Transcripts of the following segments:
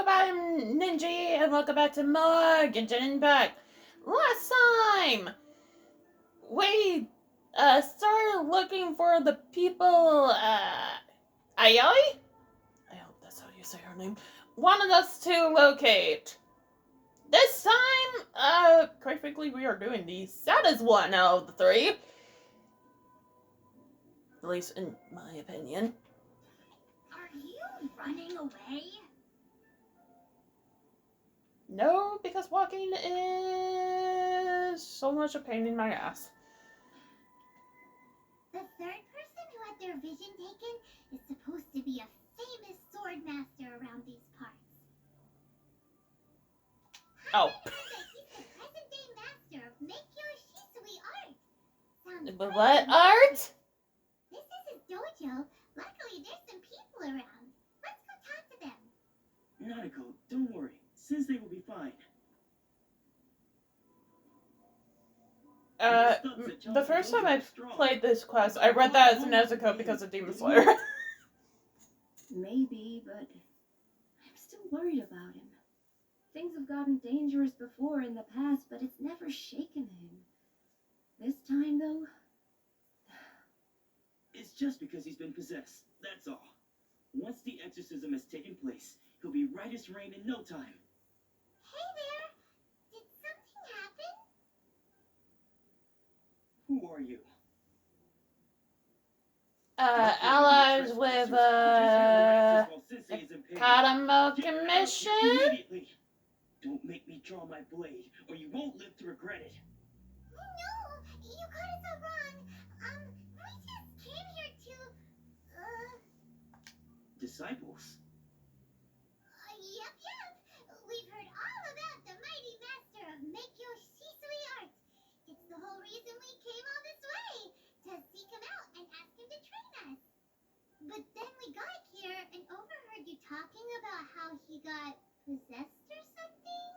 YouTube, I'm Ninja, and welcome back to more Genshin Impact. Last time, we started looking for the people, Ayoi? I hope that's how you say her name. Wanted us to locate. This time, quite frankly, we are doing the saddest one out of the three. At least in my opinion. Are you running away? No, because walking is so much a pain in my ass. The third person who had their vision taken is supposed to be a famous sword master around these parts. Oh. He's the present-day master of Meikyo Shisui art. Sounds But what art? This is his dojo. Luckily, there's some people around. Let's go talk to them. Nanako, don't worry. Sensei will be fine. The first time I played this quest, I read that as Nezuko because of Demon Slayer. Maybe, but I'm still worried about him. Things have gotten dangerous before in the past, but it's never shaken him. This time, though... It's just because he's been possessed, that's all. Once the exorcism has taken place, he'll be right as rain in no time. Hey there! Did something happen? Who are you? Allies with, Kadamo Commission? Immediately. Don't make me draw my blade, or you won't live to regret it. No! You got it so wrong. We just came here to, Disciples? Yep. We've heard all about the mighty master of Meikyo Shisui art. It's the whole reason we came all this way, to seek him out and ask him to train us. But then we got here and overheard you talking about how he got possessed or something.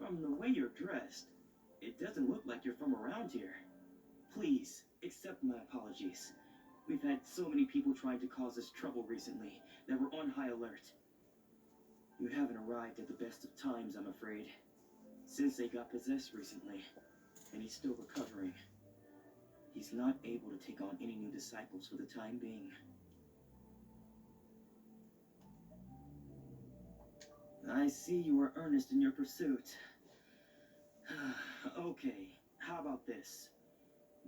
From the way you're dressed, it doesn't look like you're from around here. Please, accept my apologies. We've had so many people trying to cause us trouble recently that we're on high alert. You haven't arrived at the best of times, I'm afraid. Sensei got possessed recently, and he's still recovering. He's not able to take on any new disciples for the time being. I see you are earnest in your pursuit. Okay, how about this?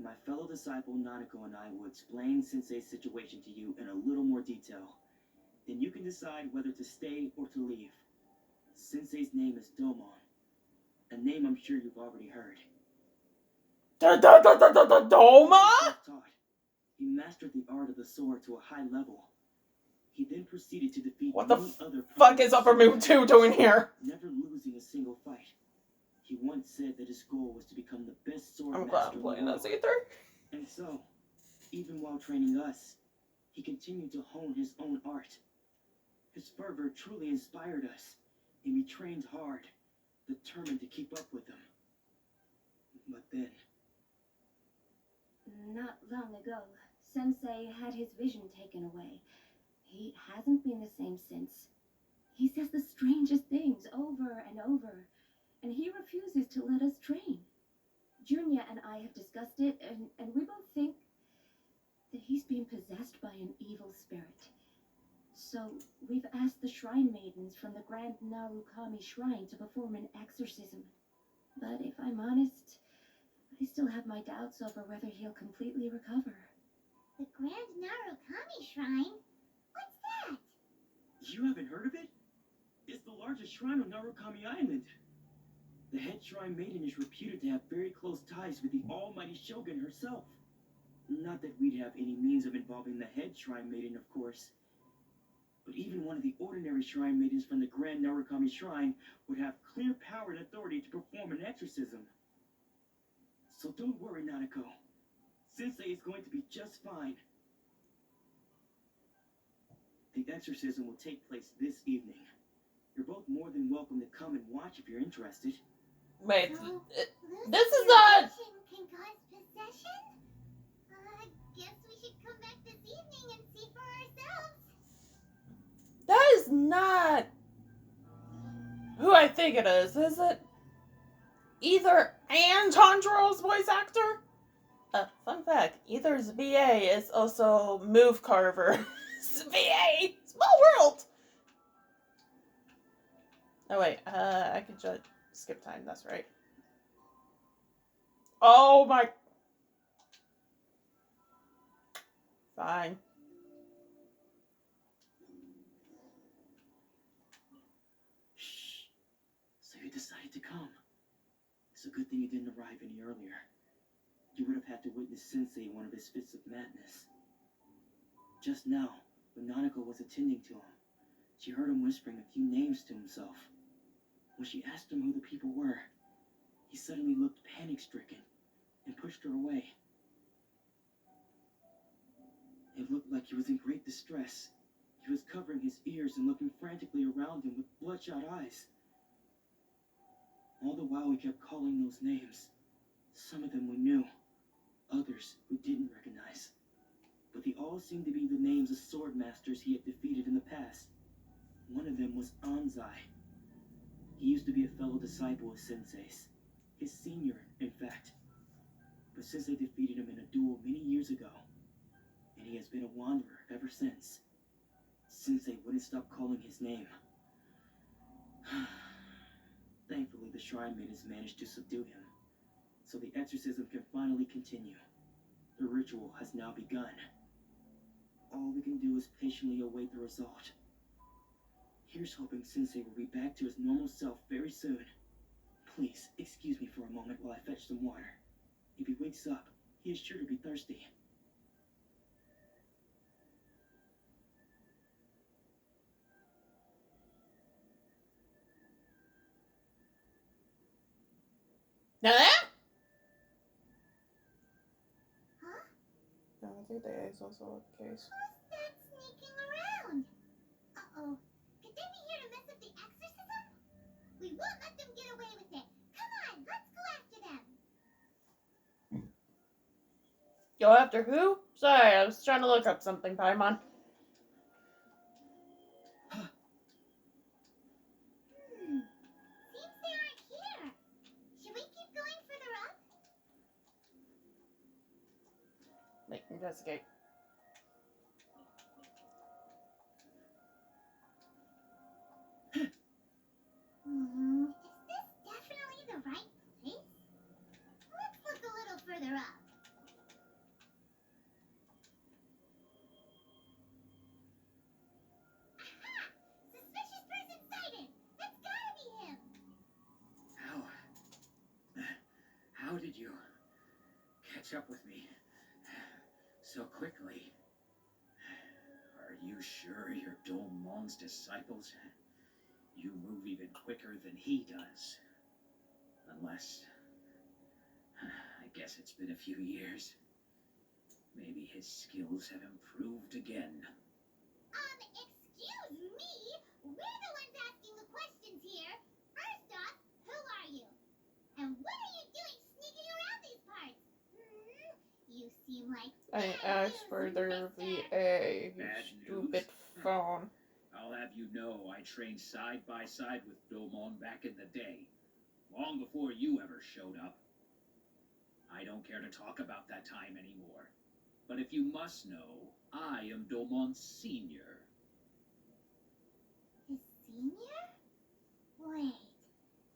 My fellow disciple Nanako and I will explain Sensei's situation to you in a little more detail. Then you can decide whether to stay or to leave. Sensei's name is Domon, a name I'm sure you've already heard. Doma? He mastered the art of the sword to a high level. He then proceeded to defeat What the many other fuck is Upper Moon 2 doing here? never losing a single fight. He once said that his goal was to become the best sword I'm glad master I'm in playing the as world. Ether. And so, even while training us, he continued to hone his own art. His fervor truly inspired us, and we trained hard, determined to keep up with him. But then... Not long ago, Sensei had his vision taken away. He hasn't been the same since. He says the strangest things over and over, and he refuses to let us train. Junya and I have discussed it, and we both think that he's been possessed by an evil spirit. So we've asked the shrine maidens from the Grand Narukami Shrine to perform an exorcism. But if I'm honest, I still have my doubts over whether he'll completely recover. The Grand Narukami Shrine? What's that? You haven't heard of it? It's the largest shrine on Narukami Island. The head shrine maiden is reputed to have very close ties with the almighty shogun herself. Not that we'd have any means of involving the head shrine maiden, of course. But even one of the ordinary shrine maidens from the Grand Narukami Shrine would have clear power and authority to perform an exorcism. So don't worry, Nanako. Sensei is going to be just fine. The exorcism will take place this evening. You're both more than welcome to come and watch if you're interested. Wait, So, this is losing not... your vision can cause possession? Guess we should come back this evening and see for ourselves. That is think it is. Is it either and Tanjiro's voice actor? Fun fact, Ether's VA is also Move Carver's VA. Small world! Oh wait, I could just skip time, that's right. Oh my... Fine. Shh. So you decided to come. It's a good thing you didn't arrive any earlier. You would have had to witness Sensei in one of his fits of madness. Just now, when Nanako was attending to him, she heard him whispering a few names to himself. When she asked him who the people were, he suddenly looked panic-stricken and pushed her away. It looked like he was in great distress. He was covering his ears and looking frantically around him with bloodshot eyes. All the while he kept calling those names. Some of them we knew, others we didn't recognize. But they all seemed to be the names of sword masters he had defeated in the past. One of them was Anzai. He used to be a fellow disciple of Sensei's. His senior, in fact. But Sensei defeated him in a duel many years ago. And he has been a wanderer ever since. Sensei wouldn't stop calling his name. Thankfully, the shrine maidens managed to subdue him. So the exorcism can finally continue. The ritual has now begun. All we can do is patiently await the result. Here's hoping Sensei will be back to his normal self very soon. Please, excuse me for a moment while I fetch some water. If he wakes up, he is sure to be thirsty. Now that? Huh? No, I think that is also the case. Who's that sneaking around? Uh-oh. Could they be here to mess up the exorcism? We won't let them get away with it. Come on, let's go after them. Go after who? Sorry, I was trying to look up something, Paimon. Seems they aren't here. Should we keep going further up? Like, investigate. Is this definitely the right place? Let's look a little further up. Aha! Suspicious person sighted! That's gotta be him! How did you catch up with me so quickly? Are you sure you're Domon's disciples? You move even quicker than he does. Unless... I guess it's been a few years. Maybe his skills have improved again. Excuse me? We're the ones asking the questions here. First off, who are you? And what are you doing sneaking around these parts? You seem like... I asked for their VA, you Bad stupid news? phone. I'll have you know I trained side by side with Domon back in the day, long before you ever showed up. I don't care to talk about that time anymore. But if you must know, I am Domon's senior. His senior? Wait,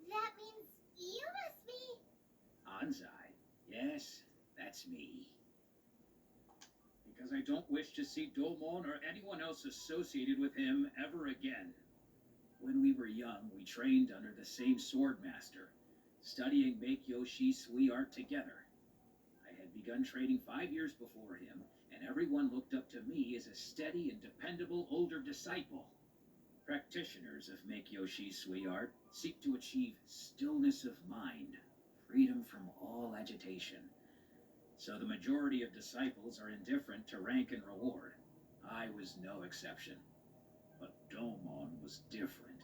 that means you must be... Anzai. Yes, that's me. Because I don't wish to see Domon or anyone else associated with him ever again. When we were young, we trained under the same sword master, studying Meikyo Shisui art together. I had begun training 5 years before him, and everyone looked up to me as a steady and dependable older disciple. Practitioners of Meikyo Shisui art seek to achieve stillness of mind, freedom from all agitation. So the majority of disciples are indifferent to rank and reward. I was no exception. But Domon was different.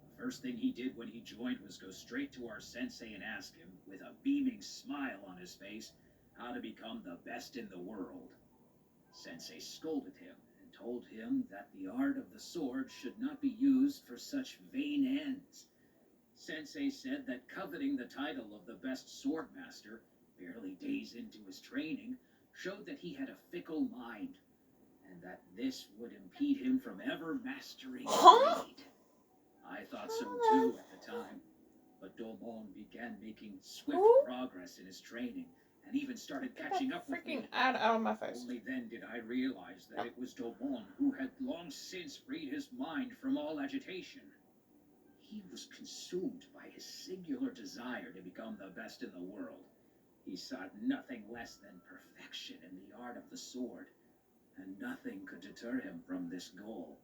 The first thing he did when he joined was go straight to our sensei and ask him, with a beaming smile on his face, how to become the best in the world. Sensei scolded him and told him that the art of the sword should not be used for such vain ends, Sensei said that coveting the title of the best sword master, barely days into his training, showed that he had a fickle mind, and that this would impede him from ever mastering the Huh? blade. I thought so too at the time, but Domon began making swift Ooh. progress in his training, and even started Get catching that up with freaking me. ad out of my face. Only then did I realize that it was Domon who had long since freed his mind from all agitation. He was consumed by his singular desire to become the best in the world. He sought nothing less than perfection in the art of the sword, and nothing could deter him from this goal,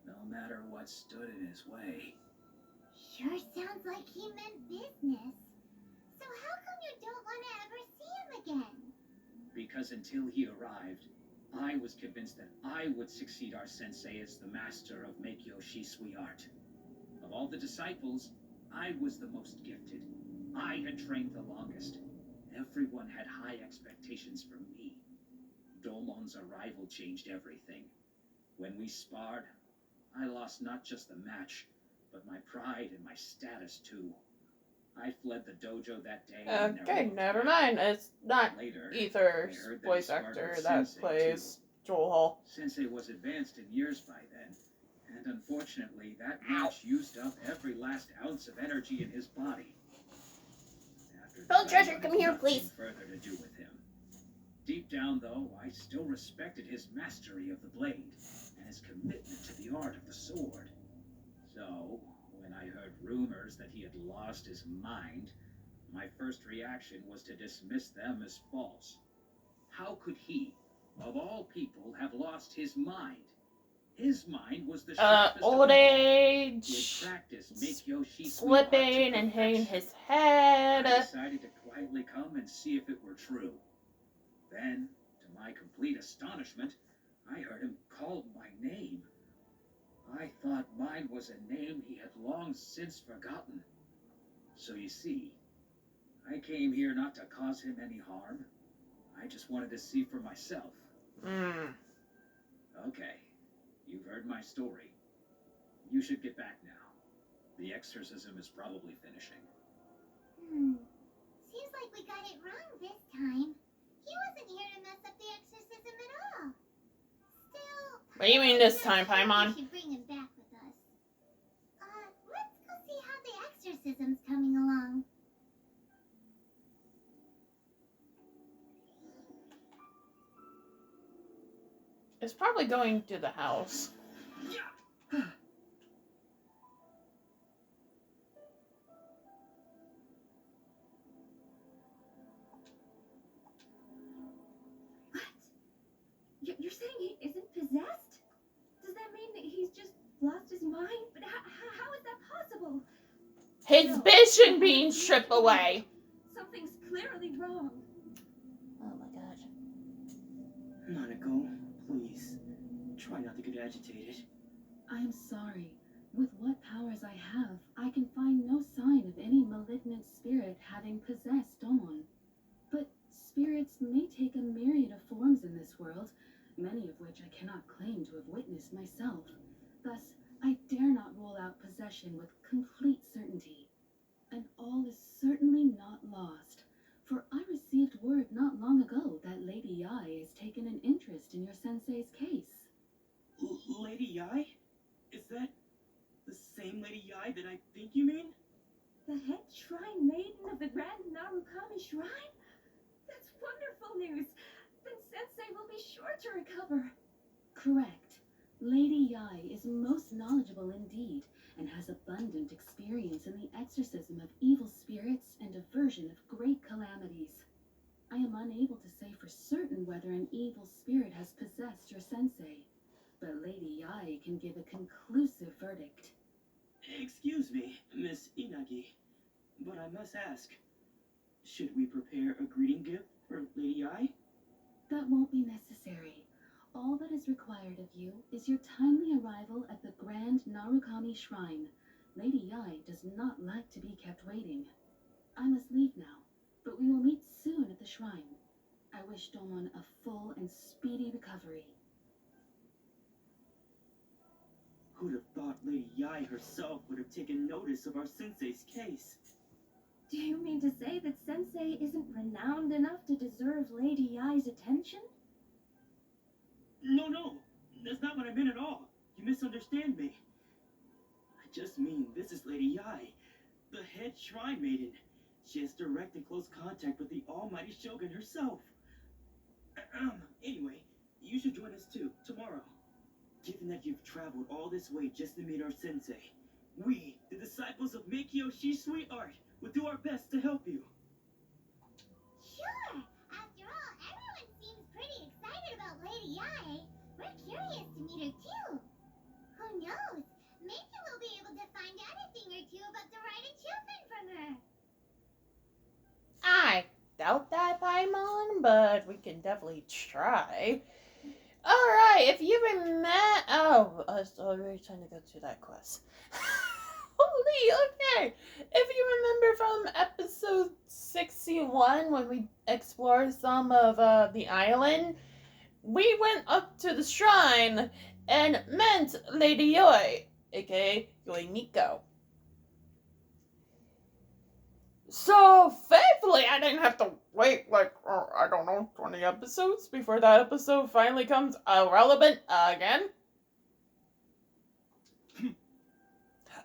no matter what stood in his way. Sure sounds like he meant business. So how come you don't want to ever see him again? Because until he arrived, I was convinced that I would succeed our sensei as the master of Meikyo Shisui art. Of all the disciples, I was the most gifted. I had trained the longest. Everyone had high expectations from me. Domon's arrival changed everything. When we sparred, I lost not just the match, but my pride and my status too. I fled the dojo that day. And Okay, never never looked mind. It's not back. Later, Ether's I heard that voice he sparred actor with that Sensei, plays Joel Hall. Sensei was advanced in years by then, and unfortunately, that match used up every last ounce of energy in his body. After Bill that, Treasure, I had come here, nothing please. further to do with him. Deep down, though, I still respected his mastery of the blade and his commitment to the art of the sword. So, when I heard rumors that he had lost his mind, my first reaction was to dismiss them as false. How could he, of all people, have lost his mind? His mind was the sharpest of Old all. age, He had practiced Meikyo Shisui art to slipping and hitting perfection. his I head. decided to quietly come and see if it were true. Then, to my complete astonishment, I heard him call my name. I thought mine was a name he had long since forgotten. So you see, I came here not to cause him any harm. I just wanted to see for myself. Okay, you've heard my story. You should get back now. The exorcism is probably finishing. Seems like we got it wrong this time. He wasn't here to mess up the exorcism at all. Still, What do you mean this time, I'm not sure Paimon? we should bring him back with us. Let's go see how the exorcism's coming along. It's probably going to the house. What? You're saying he isn't possessed? Does that mean that he's just lost his mind? But how is that possible? His vision being stripped away. Something's clearly wrong. Oh my god. Nanako, please. Try not to get agitated. I am sorry. With what powers I have, I can find no sign of any malignant spirit having possessed Domon. But spirits may take a myriad of forms in this world, many of which I cannot claim to have witnessed myself. Thus, I dare not rule out possession with complete certainty. And all is certainly not lost, for I received word not long ago that Lady Yai has taken an interest in your sensei's case. Lady Yai? Is that the same Lady Yai that I think you mean? The head shrine maiden of the Grand Narukami Shrine? That's wonderful news. Then Sensei will be sure to recover. Correct. Lady Yai is most knowledgeable indeed, and has abundant experience in the exorcism of evil spirits and aversion of great calamities. I am unable to say for certain whether an evil spirit has possessed your sensei, but Lady Yai can give a conclusive verdict. Excuse me, Miss Inagi, but I must ask, should we prepare a greeting gift for Lady Yai? That won't be necessary. All that is required of you is your timely arrival at the Grand Narukami Shrine. Lady Yai does not like to be kept waiting. I must leave now, but we will meet soon at the shrine. I wish Domon a full and speedy recovery. Who'd have thought Lady Yai herself would have taken notice of our sensei's case? Do you mean to say that Sensei isn't renowned enough to deserve Lady Yai's attention? No, that's not what I meant at all. You misunderstand me. I just mean this is Lady Yai, the head shrine maiden. She has direct and close contact with the almighty Shogun herself. Anyway, you should join us too, tomorrow. Given that you've traveled all this way just to meet our sensei, we, the disciples of Meikyo Shisui Art, will do our best to help you. Sure! After all, everyone seems pretty excited about Lady Yai. We're curious to meet her too. Who knows? Maybe we'll be able to find out a thing or two about the right achievement from her. I doubt that, Paimon, but we can definitely try. Alright, if you remember... Oh, so we're trying to go to that quest. Holy, okay. If you remember from episode 61, when we explored some of the island, we went up to the shrine and met Lady Yoi, aka Yoi Miko. So, thankfully, I didn't have to wait, like, I don't know, 20 episodes before that episode finally comes relevant again.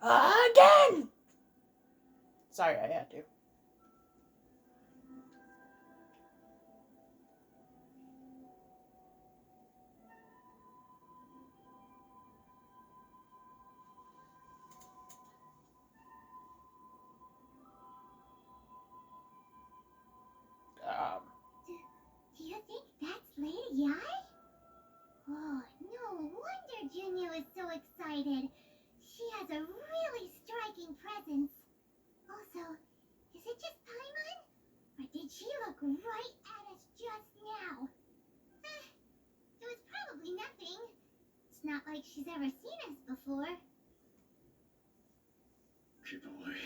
Again! Sorry, I had to. Do you think that's Lady Yai? Oh, no wonder Junya was so excited. She has a really striking presence. Also, is it just Paimon? Or did she look right at us just now? It was probably nothing. It's not like she's ever seen us before. Keep away.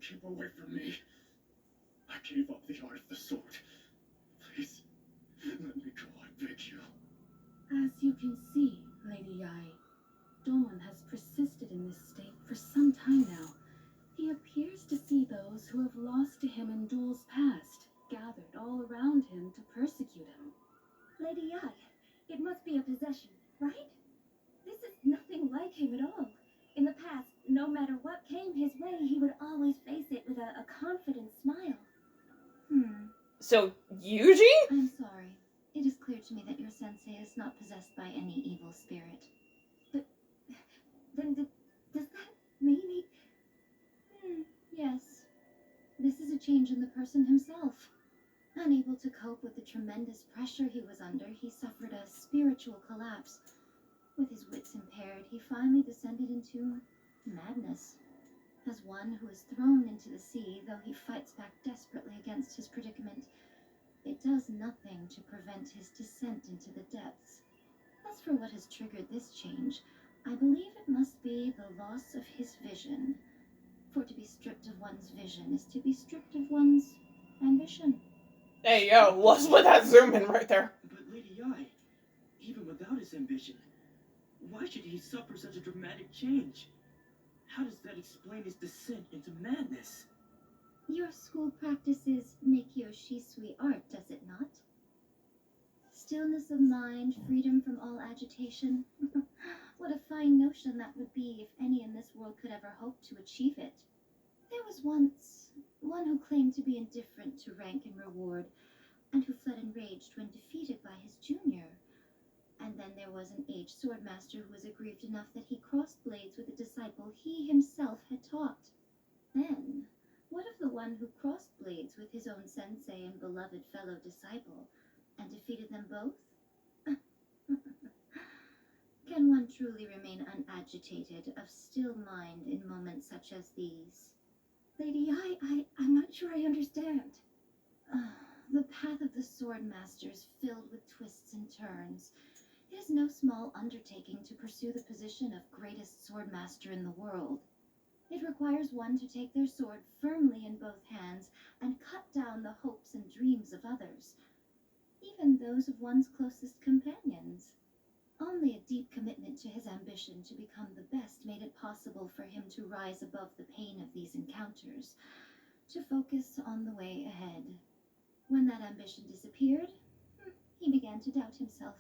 Keep away from me. I gave up the art of the sword. Please, let me go, I beg you. As you can see, Lady Yai, Domon has persisted in this state for some time now. He appears to see those who have lost to him in duels past, gathered all around him to persecute him. Lady Yai, it must be a possession, right? This is nothing like him at all. In the past, no matter what came his way, he would always face it with a confident smile. So, Yuji? I'm sorry. It is clear to me that your sensei is not possessed by any evil spirit. Then does that mean he... Yes. This is a change in the person himself. Unable to cope with the tremendous pressure he was under, he suffered a spiritual collapse. With his wits impaired, he finally descended into madness. As one who is thrown into the sea, though he fights back desperately against his predicament, it does nothing to prevent his descent into the depths. As for what has triggered this change, I believe it must be the loss of his vision. For to be stripped of one's vision is to be stripped of one's ambition. Hey, yo, what's with that zoom in right there? But Lady Yai, even without his ambition, why should he suffer such a dramatic change? How does that explain his descent into madness? Your school practices Meikyo Shisui art, does it not? Stillness of mind, freedom from all agitation. What a fine notion that would be if any in this world could ever hope to achieve it. There was once one who claimed to be indifferent to rank and reward, and who fled enraged when defeated by his junior. And then there was an aged swordmaster who was aggrieved enough that he crossed blades with a disciple he himself had taught. Then, what of the one who crossed blades with his own sensei and beloved fellow disciple, and defeated them both? Can one truly remain unagitated, of still mind in moments such as these? Lady Yai, I'm not sure I understand. The path of the sword master is filled with twists and turns. It is no small undertaking to pursue the position of greatest sword master in the world. It requires one to take their sword firmly in both hands and cut down the hopes and dreams of others, even those of one's closest companions. Only a deep commitment to his ambition to become the best made it possible for him to rise above the pain of these encounters, to focus on the way ahead. When that ambition disappeared, he began to doubt himself.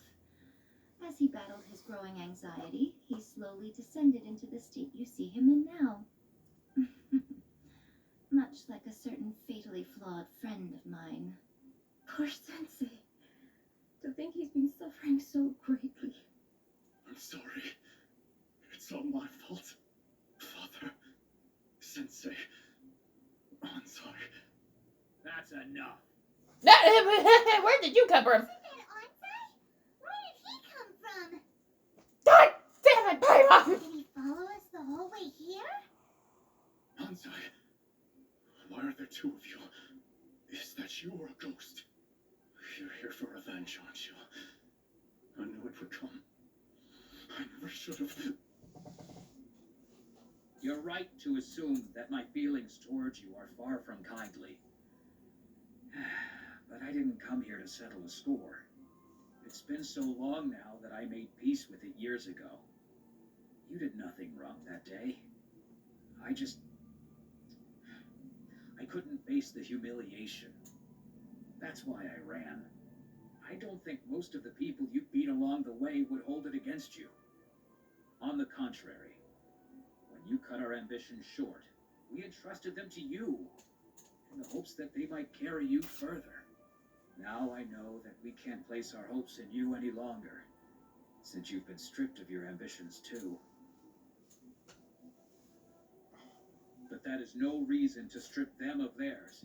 As he battled his growing anxiety, he slowly descended into the state you see him in now. Much like a certain fatally flawed friend of mine. Poor Sensei. To think he's been suffering so greatly. I'm sorry. It's all my fault. Father. Sensei. I'm sorry. That's enough. Where did you come from? Isn't that Onsai? Where did he come from? God damn it, Paimon! Did he follow us the whole way here? Ansai. Why are there two of you? Is that you or a ghost? You're here for revenge, aren't you? I knew it would come. I never should have. You're right to assume that my feelings towards you are far from kindly. But I didn't come here to settle a score. It's been so long now that I made peace with it years ago. You did nothing wrong that day. I couldn't face the humiliation. That's why I ran. I don't think most of the people you beat along the way would hold it against you. On the contrary, when you cut our ambitions short, we entrusted them to you, in the hopes that they might carry you further. Now I know that we can't place our hopes in you any longer, since you've been stripped of your ambitions too. But that is no reason to strip them of theirs.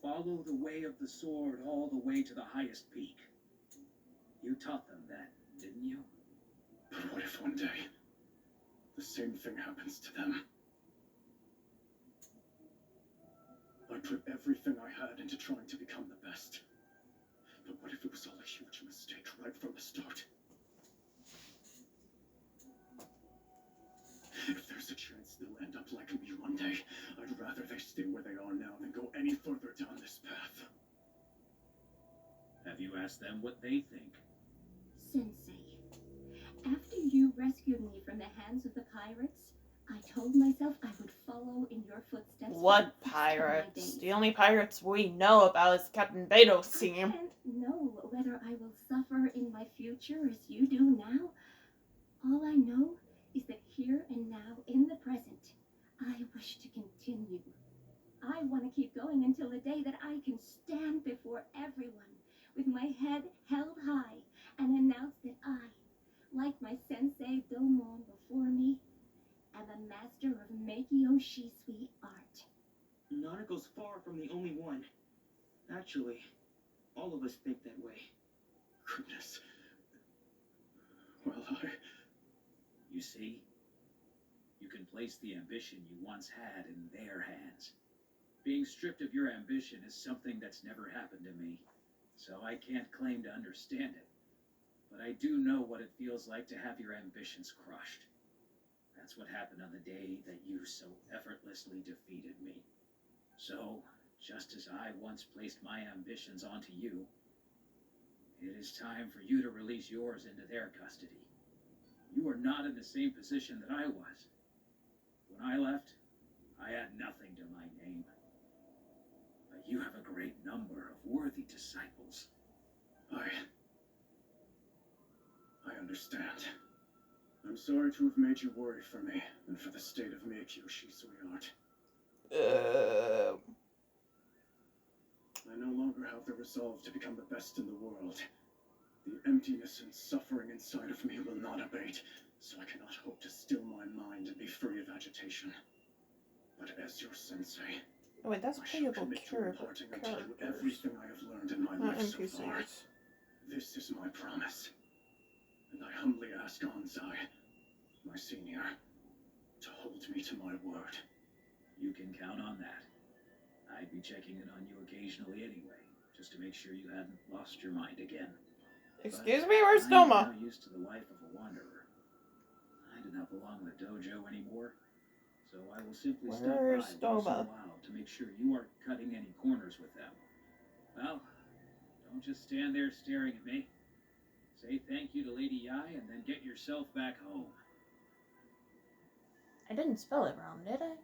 Follow the way of the sword all the way to the highest peak. You taught them that, didn't you? But what if one day the same thing happens to them? I put everything I had into trying to become the best. But what if it was all a huge mistake right from the start? If there's a chance they'll end up like me one day, I'd rather they stay where they are now than go any further down this path. Have you asked them what they think? Sensei, after you rescued me from the hands of the pirates, I told myself I would follow in your footsteps. What pirates? The only pirates we know about is Captain Beto's I team. can't know whether I will suffer in my future as you do now. All I know is that here and now, in the present, I wish to continue. I want to keep going until the day that I can stand before everyone with my head held high and announce that I, like my sensei Domon before me, am a master of Meikyo Shisui art. Nanako's far from the only one. Actually, all of us think that way. Goodness. Well, You see, you can place the ambition you once had in their hands. Being stripped of your ambition is something that's never happened to me, so I can't claim to understand it. But I do know what it feels like to have your ambitions crushed. That's what happened on the day that you so effortlessly defeated me. So, just as I once placed my ambitions onto you, it is time for you to release yours into their custody. You are not in the same position that I was. When I left, I had nothing to my name. But you have a great number of worthy disciples. I understand. I'm sorry to have made you worry for me and for the state of Meikyo Shisui art. I no longer have the resolve to become the best in the world. The emptiness and suffering inside of me will not abate, so I cannot hope to still my mind and be free of agitation. But as your sensei, Oh, wait, that's I shall playable commit to imparting unto you characters. everything I have learned in my Not life so far. NPCs. This is my promise, and I humbly ask Onsai, my senior, to hold me to my word. You can count on that. I'd be checking in on you occasionally anyway, just to make sure you hadn't lost your mind again. Excuse me, where's I am Noma? now used to the life of a wanderer. I do not belong in the dojo anymore, so I will simply stop by Where's once in a Noma? while to make sure you aren't cutting any corners with them. Well, don't just stand there staring at me. Say thank you to Lady Yai and then get yourself back home. I didn't spell it wrong, did I?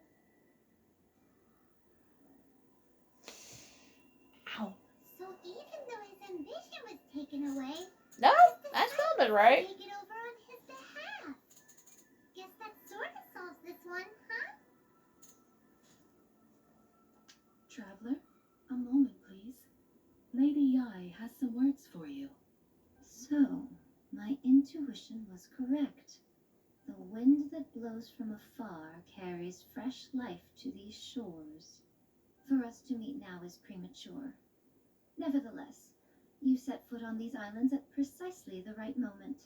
Ow. So even though his ambition was taken away, No, just I decided spelled it to right. take it over on his behalf. Guess that sort of solves this one, huh? Traveler, a moment, please. Lady Yai has some words for you. So, my intuition was correct. The wind that blows from afar carries fresh life to these shores. For us to meet now is premature. Nevertheless, you set foot on these islands at precisely the right moment.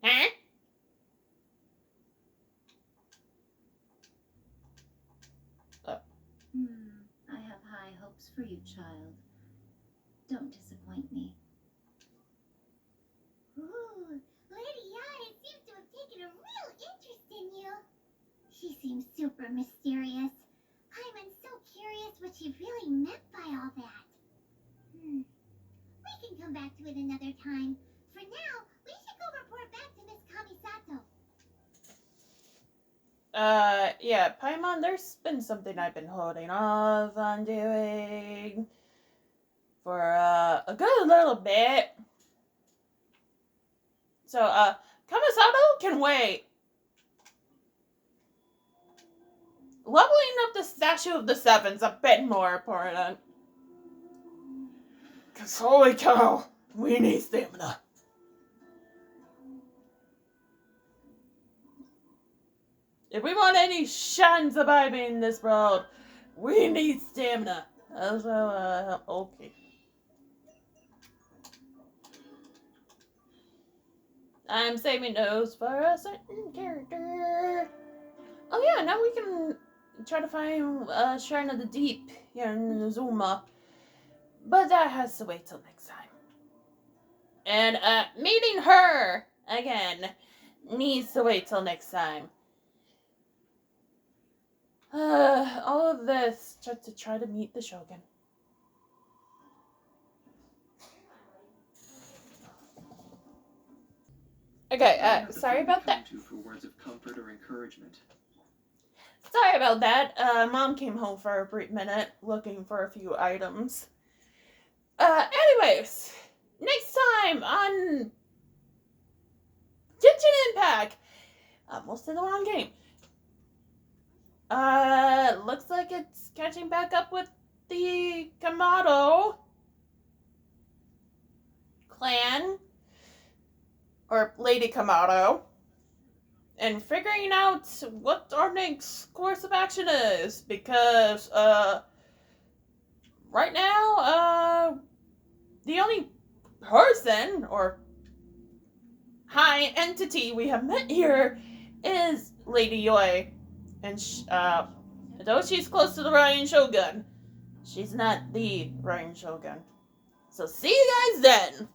Huh? I have high hopes for you, child. Don't disappoint me. Ooh, Lady Yai seems to have taken a real interest in you. She seems super mysterious. I'm so curious what she really meant by all that. We can come back to it another time. For now, we should go report back to Miss Kamisato. Yeah, Paimon, there's been something I've been holding off on doing for, a good little bit. So, Kamisato can wait. Leveling up the Statue of the Seven's a bit more important. Cause holy cow, we need stamina. If we want any shine surviving in this world, we need stamina. So, okay. I'm saving those for a certain character. Oh yeah, now we can try to find Shrine of the Deep here in Zuma. But that has to wait till next time. And meeting her again needs to wait till next time. All of this just to try to meet the Shogun. Okay, sorry about that. For words of comfort or encouragement. Sorry about that. Mom came home for a brief minute looking for a few items. Anyways, next time on Genshin Impact. Almost in the wrong game. Looks like it's catching back up with the Kamado clan. Or Lady Kamado. And figuring out what our next course of action is. Because, right now, the only person or high entity we have met here is Lady Yoi. And, though she's close to the Ryan Shogun, she's not the Ryan Shogun. So see you guys then!